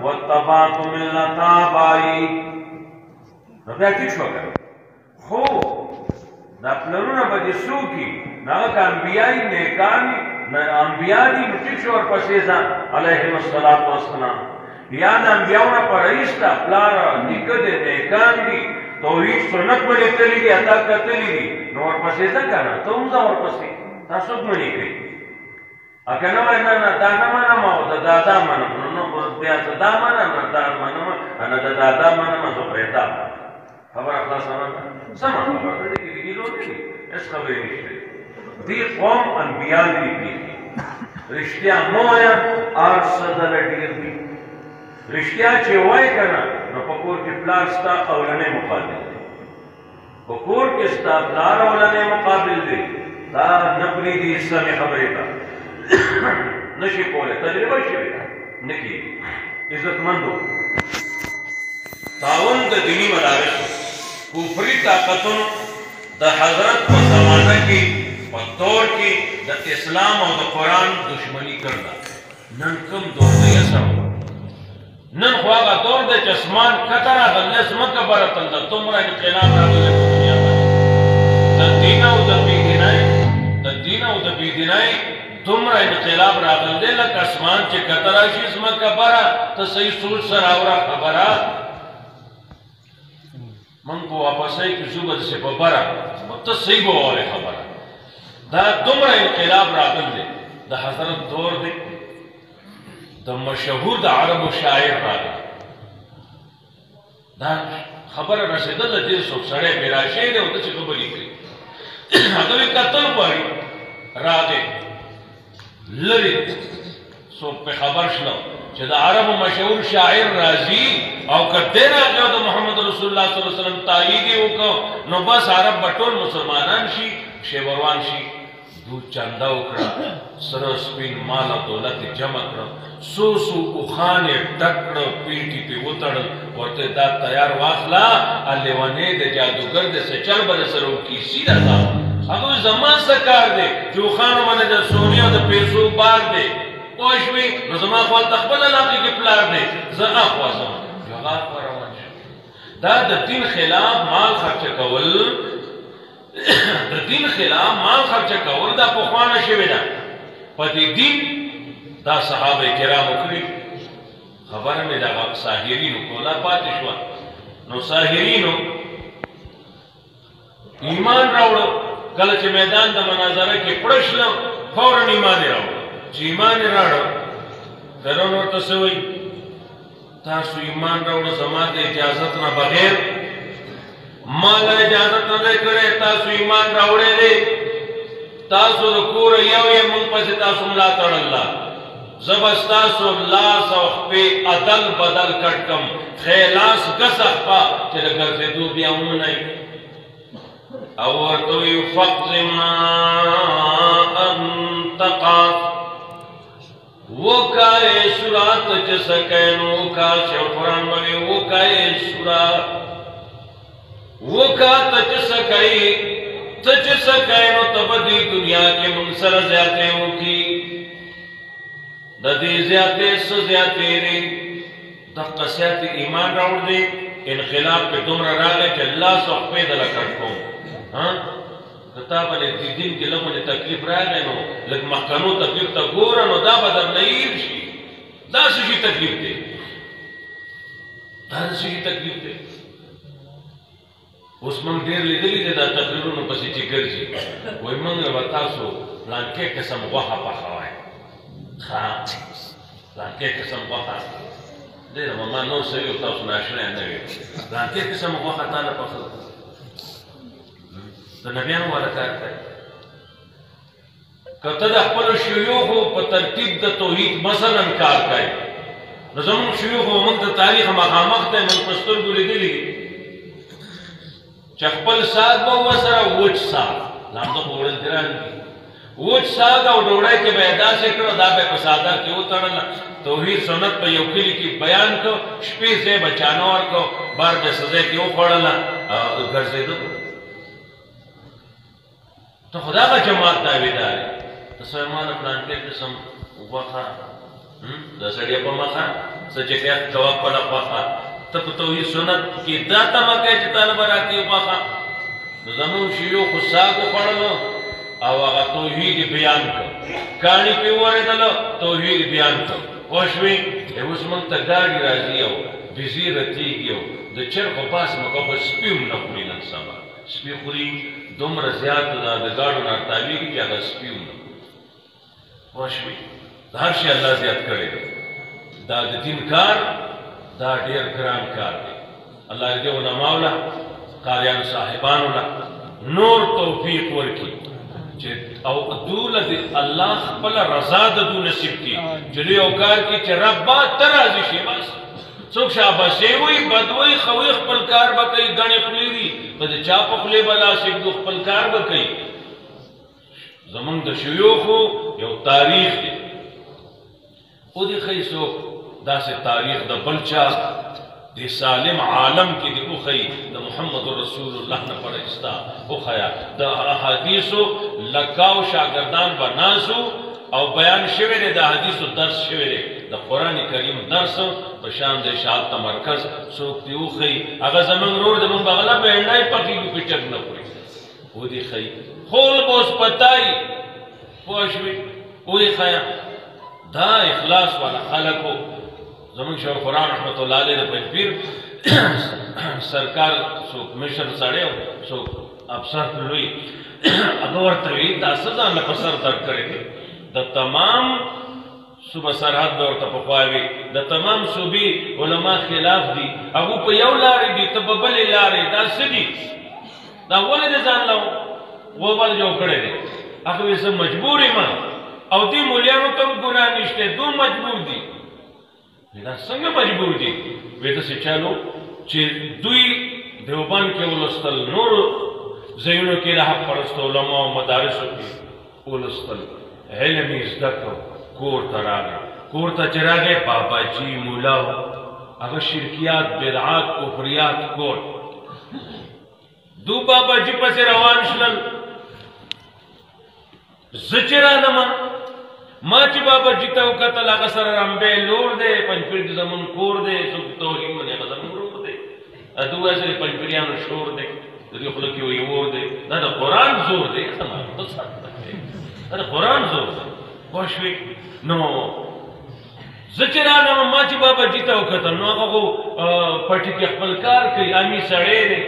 वत्तबातु मिल्लत आबाई नو بیا ټیک شو کنه خو دا پلرونه به دې څوکي هغه که انبیایي نیکان انبیا دي نو ټیک شو ورپسې ځه علیهم الصلاة والسلام یا د انبیاو نه په رئیس ته پلار نیکه دی نیکان دي توحید سنت به لیکلي دي ادا کتلي دي نو ورپسې ځه که نه ته هم ځه ورپسې تا څوک منې کوي که نه وایي نه نه دا نه منم او د دادا منم نو بیا زه دا منم نه دا منم نه د دادا منم زه پرېږدم خبره خلاصه نه ده سمه خبره ده دې کې ګیلو نه دي هېڅ خبرې نشته دې قوم انبیا دي پرېږدي رښتیا مه وایه هر څه دله ډېر دي رښتیا چې وایې که نه نو په کور کې پلار ستا اولنی مقابل دی په کور کې ستا پلار اولنی مقابل دی دا نه پرېږدي سمې خبرې ته نشي کولی تجربه شوې ده نه کېږي عزتمندو تعاون د دیني مدارسو کفري طاقتونو د حضرت په زمانه کې په دور کې د اسلام او د قرآن دشمني کړله نن کوم دور دی اسم نن خو هغه دور دی چې اسمان کته راغلی ځمکه برتل ده دومره انقلاب راغلی په دنیا باندې د دین او د بېدینۍ دومره انقلاب راغلی دی لکه اسمان چې کته راشي ځمکه بره ته صحیح سوچ سره اوره خبره من په واپسۍ کې ځو به داسې په بره ته صحیح به واورې خبره دا دومره انقلاب راغلی دی د حضرت دور دی د مشهور د عربو شاعر راغلی دا خبره رسېدله ډېر څوک سړی بېراشی دی او داسې خبرې کوي هغه وایي کتل غواړي راغی لرې څوک پې خبر شله چې د عربو مشهور شاعر راځي او که دی راغی او د محمد رسول الله صلی الله علیه وسلم تایید یې وکړو نو بس عرب به ټول مسلمانان شي شیبروان شي دود چنده وکړه سره سپین مال او دولت یې جمع کړه څو اوښان یې ډک کړه پیټ یې پې وتړل ورته دا تیار واخله لیونۍ د جادوګر د څه چل به درسره وکړي سیده ځه هغه وایي زما څه کار دی چې اوښانو باندې د سونې او د پیسو بار دی پوه شوې نو زما خو هلته خپل علاقې کې پلار دی زه اخوا ځم جواب به روان شو دا د دین خلاف مال خرچه کول د دین خلاف مال خرچه کول دا پخوانه شوې ده په دې دین دا صحابه کرامو کړي خبره مې دغه ساحرینو کولا پاتې شوه نو ساحرینو ایمان راوړه کله چې میدان د مناظره کې پړه شلم فورا ایمان یې راوړه چې ایمان یې راوړه فرعون ورته څه وایي تاسو ایمان راوړه زما د اجازت نه بغیر ما له اجازت نه دی کړی تاسو ایمان راوړی دی تاسو د کوره یو یې مونږ پسې تاسو ملاتړ الله زه به ستاسو لاس او خپې عدل بدل کټ کړم ښی لاس ګسه خپه چې د ګرځېدو بیا ومنئ او ورته وایي فقض ما انت قاض وکای سورات چې څه کوې نو وکا چې قرآن وایي وکای سورا وکا ته چې څه کوې ته چې څه کوې نو ته به دې دنیا کې موږ سره زیاتې وکړي د دې زیاتې څه زیاتې دی دقه زیاتې ایمان راوړ دی انقلاب پې دومره راغی چې لاس او خپې دله کټ کوم که تا باندې دې دین کې لږ تکلیف راغی نو لږ مخکنو تکلیف ته ګوره نو دا به درنه هېر شي دا څه شي تکلیف دی دا څه شي تکلیف دی اوس موږ ډېر لیدلي دی دا تقریرونو پسې چې ګرځي وایي موږ به تاسو پلانکې قسم غوښه پخوئ ښه پلانکې قسم غوښه ډېره به ما نور څه وي او تاسو ناشنا نه وي پلانکې قسم غوښه تا نه پخوه د نبیانو والا کار کوي که ته د خپلو شیوخو په ترتیب د توحید مثلا کار کوي نو زموږ شیوخو موږ د تاریخ مخامخ دی موږ په سترګو لیدلي چې خپل ساګ به ورسره وچ ساګ لامده په وړل ګران دي وچ ساګ او ډوډۍ کې به یې داسې کړو دا به په څادر کې وتړله توحید سنت په یو کلي کې بیان کړو شپې ځای به چانه ورکړو بار به سزا کې وخوړله ګرځېده ته خو دغه جماعت دعویدار یې ته سوی ما د پلانکې قسم غوښه د سړی په مخه څه چې کې کوه خپله خوښه ته په توحید سنت کې دا تمه کوې چې تا نه به راکوي خوښه نو زمونږ شیوخو ساګ وخوړلو او هغه توحید بیان کړ کاڼي پې وورېدله توحید بیان کړ پوه شوې اوس موږ ته ګاډي راځي او بزي رتېږي او د چرګ په پاس مکه خو سپي هم نه خوري نن سبا سپي خوري دومره زیات د ګاډو نه تاوېږي چې هغه سپي هم نه خوري پوه شوې د هر شي الله زیات کړی دی دا د دین کار دا ډېر ګران کار دی الله دې علماو له قاریانو صاحبانو له نور توفیق ورکړي چې او دوله د الله خپله رضا د دو نصیب کړي چې دوی یو کار کړي چې ربه ته راضي شي بس څوک شاباسي وي بد وي ښه وي خپل کار به کوي ګڼې خولې دي په د چا په خولې به لاس ایږدو خپل کار به کوي زمونږ د شیوخو یو تاریخ دی خودی ښیي څوک داسې تاریخ د بل چا د سالم عالم کې د وښیي د محمد رسول الله نه فرستا وښیه د احادیثو لکاو شاګردان به ناسو او بیان شوی دی د حدیثو درس شوی دی د قرآن کریم درس په شان د اشاعت تمرکز څوک دې وښیي هغه زمونږ ورور د مونږ بغله بهنډی پکېږي په چک نه خوري ودې ښیي خول به اوس پتایي پوه شوې ویې ښیه دا اخلاص والا خلکو زمونږ شیخ القرآن رحمت الله علیه د پنجپیر سرکار څوک مشر سړی او څوک افسر لوی هغه ورته وایي دا څه ځان له په سر درد کړی دی د تمام صوبه سرحد به ورته پخوا وي د تمام صوبې علما خلاف دي هغوی په یو لارې دي ته په بلې لارې دا څه دي دا ولې د ځان له غوبل جوړ کړی دی هغه وایي زه مجبور یم او دې مولیانو ته هم ګناه نشته دو مجبور دي دا څنګه مجبور دي وایي داسې چالو چې دوی دیوبند کې ولوستل نورو ځایونو کې د حق پرستو علماو مدارسو کې ولوستل علم یې زده کړو کور ته راغی کور ته چې راغی باباجي مولا هغه شرکیات بدعات کفریات کور دو باباجي پسې روان شلل زه چې رانمه ما چې باباجي ته وکتل هغه سره رمبی لور دی پنجپیر کې زمون کور دی څوک توهین منې هغه زمون ورور دی دو وایي چې پنجپیریانو شور دی د دې خوله کې وایي ور دی دا د قرآن زور دی دا د قرآن زور دی پوه شوې نو زه چې رانمه ما چې باباجي ته وکتل نو هغه خو پټي کې خپل کار کوي امي سړی دی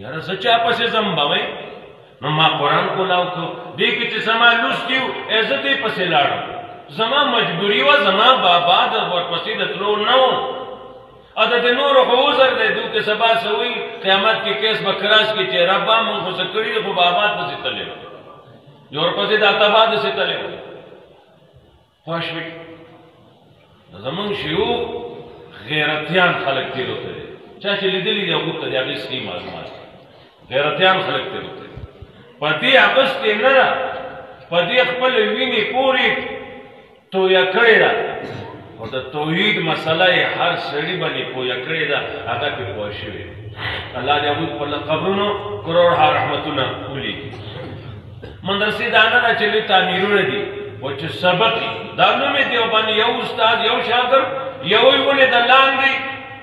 یاره زه چا پسې ځم به وایي نو ما قرآن کولاو کو دې کې چې زما لوستي و زه دې پسې لاړم زما مجبوري وه زما بابا د ورپسې د تلو نه و او د دې نورو خو عذر دی دوی که سبا څه وایي قیامت کې کیس به کراس کې چې ربا مونږ خو څه کړي دي خو بابا پسې تللی و جو ورپسې د اتبا دسې تللی و پوه شوې زمونږ شیوخ غیرتیان خلک تېرو ته دی چا چې لیدلي دي هغوی ته د هغې صحیح معلومات غیرتیان خلک تېرو ته په دې اغوستې نه ده په دې خپل وینې پورې تویه کړې ده خو د توحید مسله یې هر سړي باندې پویه کړې ده هغه پې پوه شوې الله دې هغوی خپل قبرونو کروړها رحمتونه ولیکي مدرسې دا نه ده چې لوی تعمیرونه دي خو چې سبق دا نوم یې دیوبند یو استاد یو شاګرد یوی ولې د لاندې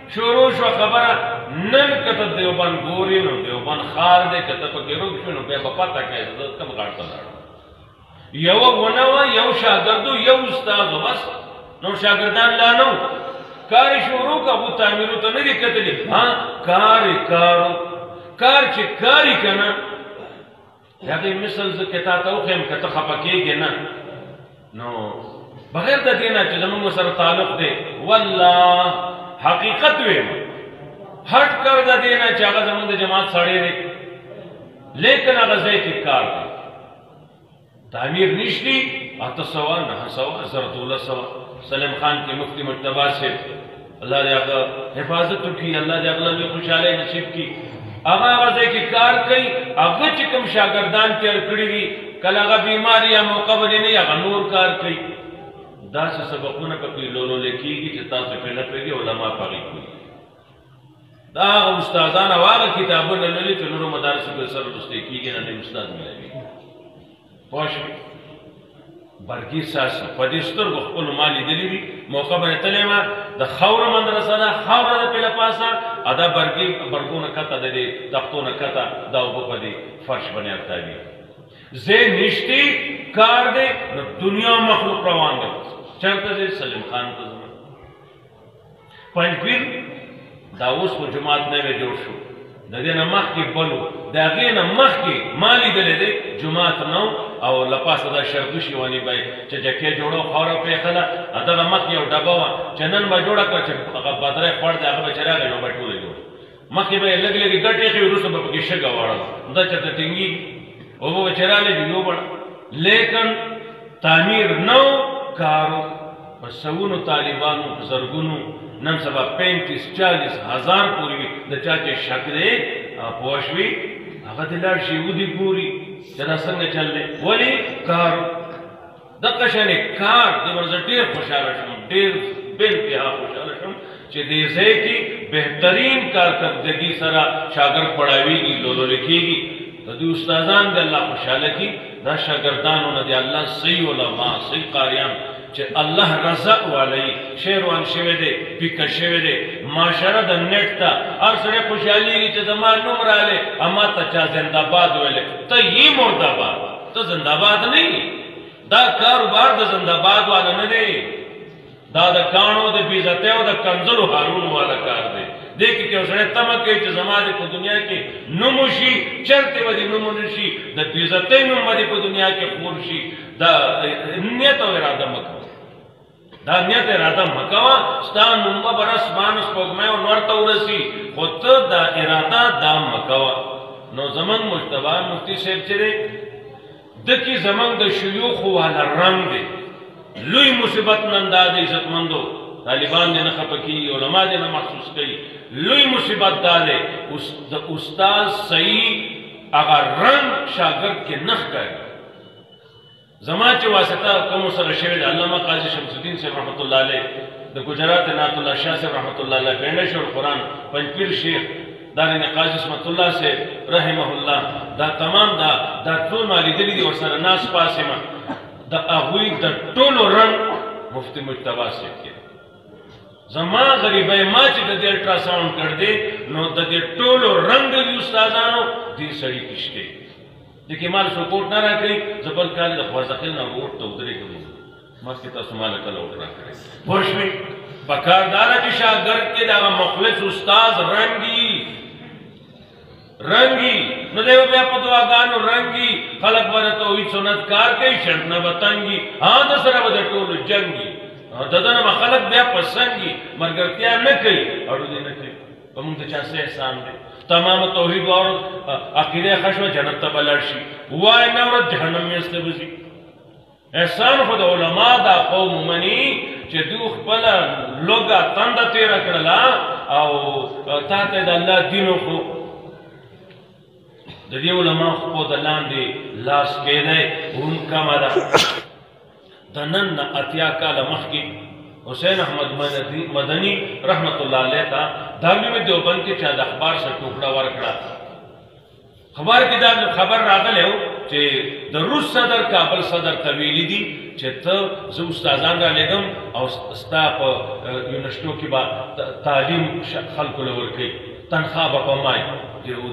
شروع شوه خبره نن که ته دیوبند ګورې نو دیوبند ښار دی که ته پکې روږ شو نو بیا به پته کوې زه کوم غاړ ته لاړم یوه ونه وه یو شاګردو یو استاد و بس نور شاګردان لا نه وو کار یې شروع که هغو تعمیرو ته نه دي کتلي کار یې کارو کار چې کاري که نه هغې مثل زه که تا ته وښیم که ته خفه کېږې نه نو بغیر د دې نه چې زمونږ سره تعلق دی والله حقیقت ویم ہٹ کر دا دینا چاہا زمان دا جماعت ساڑے دے لیکن اگر ځای کې کار دی تعمیر نشتی 8 سوا 9 سوا 12 سوا سلیم خان کی مفتی مرتبہ سے اللہ دے اگر حفاظت کی اللہ دے اغلب خوشحالی نصیب کی اگر ځای کې کار کئی اگر چکم شاگردان تیر کری دی کل اگر بیماری یا موقع بنی نہیں اگر نور کار کئی دا سے سبقونه پکې لولو لیکيږي چې تاسو په نه پوهېږئ علما پاغې کوي دا هغه استادان او هغه کتابونه لولي چې نورو مدارسو کې سره لوستل کېږي نه استاد ملوي پوه شوې برګي ساسي په دې سترګو خپل ما لیدلي دي موقع باندې تللی ما د خاوره مدرسه ده خاوره د پله پاسه ادا برګونه کته د دې تختونه کته دا اوبه په دې فرش باندې ارتاوي زه نشتی کار دی نو دنیا مخلوق روان دی چرته دی سلیم خان ته زما پنځپیر دا اوس په جماعت نوی جوړ شو د دې نه مخکې بلو د هغې نه مخکې ما لیدلی دی جماعت نو او له پاسه دا شرګوشي ونې به چې جکې جوړو خاوره پرېښه ده دغه مخکې یو ډبه وه چې نن به جوړه کړه چې هغه بدری خوړ دی هغه به چې راغی نو به ټوله جوړ مخکې به یې لږ لږې ګټ ایښې وروسته به پکې شګه واړه دا چېرته ټینګېږي اوبه به چې راغلې یو بړه لیکن تعمیر نو کارو په سوونو طالبانو په زرګونو نن سبا 35-40 هزار پورې وي د چا چې شک دی پوه شوي هغه دې لاړ شي ودې ګوري چې دا څنګه چل دی ولې کار دغه شانې کار دې ورځ ډېر خوشحاله شوم ډېر بېانتها خوشحاله شوم چې دې ځای کې بهترین کارکردګي سره شاګرد پړاویږي لولول کېږي د دې استادان د الله خوشحاله کړي دا شاګردانو نه دي الله صحیح علما صحیح قاریان چې الله رزق والی شیروان شوی دی پیکه شوی دی معاشره د نیټ ته هر سړی خوشحالېږي چې زما نوم رالی اما ته چا زنده‌باد ویلی ته یې مرده‌باد ته زنده‌باد نه یې دا کاروبار د زنده‌باد والا نه دی دا د کاڼو د بېعزتۍ او د کنځلو هارونو والا کار دی دې کې یو سړی تمه کوي چې زما دې په دنیا کې نوم وشي چېرته به دې نوم ونه شي د بېعزتۍ نوم به دې په دنیا کې خپور شي دا نیت او اراده مه کوه دا نیت اراده مه کوه ستا نوم به بر اسمان سپوږمۍ او نور ته ورسي خو ته دا اراده دا مه کوه نو زموږ مجتبی مفتي صاحب چې دی ده کې زموږ د شیوخو والا رنګ دی لوی مصیبت نن دا د عزتمندو طالبان دې نه خفه کېږي علما دې نه محسوس کوي لوی مصیبت دا دی د استاد صحیح هغه رنګ شاګرد کې نه ښکاري زما چې واسطه کومو سره شوې ده علامه قاضي شمس الدین صاحب رحمت الله علیه د ګجرات عنایت الله شاه صاحب رحمت الله علیه پنډه شو قرآن پنځپیر شیخ دارین قاضي اسمت الله صاحب رحمه الله دا تمام دا ټول ما لیدلي دي ورسره ناس پاسې ما د هغوی د ټولو رنګ مفتي مجتبی صاحب کې زما غریبۍ ما چې د دې الټراساؤنډ کړ دی نو د دې ټولو رنګ د استادانو دې سړي کې شته د کې مال سپورټ نه راکړي زه بل کال د خوارزخیل نه ووټ ته ودرېږم مخکې تاسو مال کله ووټ راکړئ پوه شوې پکار دا ده چې شاګرد کې د هغه مخلص استاد رنګي نو دی بیا په دعاګانو رنګي خلک به د توحید سنت کار کوي شرط نه به تنګي د سره به د ټولو جنګي د ده نه به خلک بیا پسنګي ملګرتیا نه کوي اړو دې نه کوي په مونږ د چا څه احسان دی تمام توحید واورو عقیده ښه شوه جنت ته به لاړ شي ووایه نه ورځ جهنم میسته به ځي احسان خو د علما دا قوم مني چې دوی خپله لوږه تنده تېره کړله او تا ته د الله دین وکړو د دې علما خو د لاندې لاس کېدی هم کمه ده د نن نه 80 کاله مخکې حسین احمد مدني رحمت الله علیه ته دارالعلوم دیوبند کې چا د اخبار سره ټوکړه ورکړه خبر کې دا خبر راغلی و چې د روس صدر کابل صدر ته ویلي دي چې ته زه استادان را لېږم او ستا په یونیورسټو کې به تعلیم خلکو له ورکوي تنخوا به په مای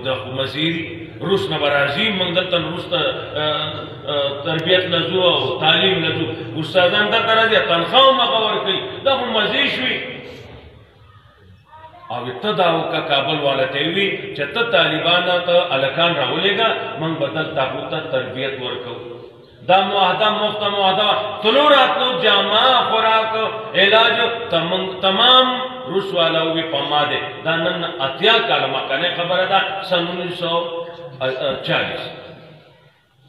د مزیري روس نه به راځي موږ دلته روس ته تربیت نه ځو او تعلیم نه ځو استادان دلته راځي تنخوا هم هغه ورکوي دا خو مزې شوي او ته دا وکړه کابل والا ته یې وي چې ته طالبانو ته هلکان راولېږه موږ به دلته هغو ته تربیت ورکوو دا معاهده مفت معاهده تلو راتلو جامه خوراک علاج تمام روس والا وی په ما دی دا نن 80 کاله مخکنۍ خبره ده سن 1940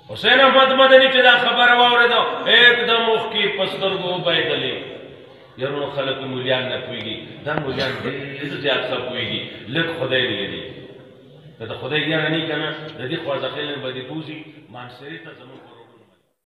حسین احمد مدني چې دا خبره واورېده एकदम اوښکې په سترګو وبهېدلې یارونو خلک مولیان نه پوهېږي دا مولیان ډېر زیات ښه پوهېږي لږ خدای لري که د خدای یاره نه وي که نه د دې خوارزخیل نه به دې بوځي مانسري ته زموږ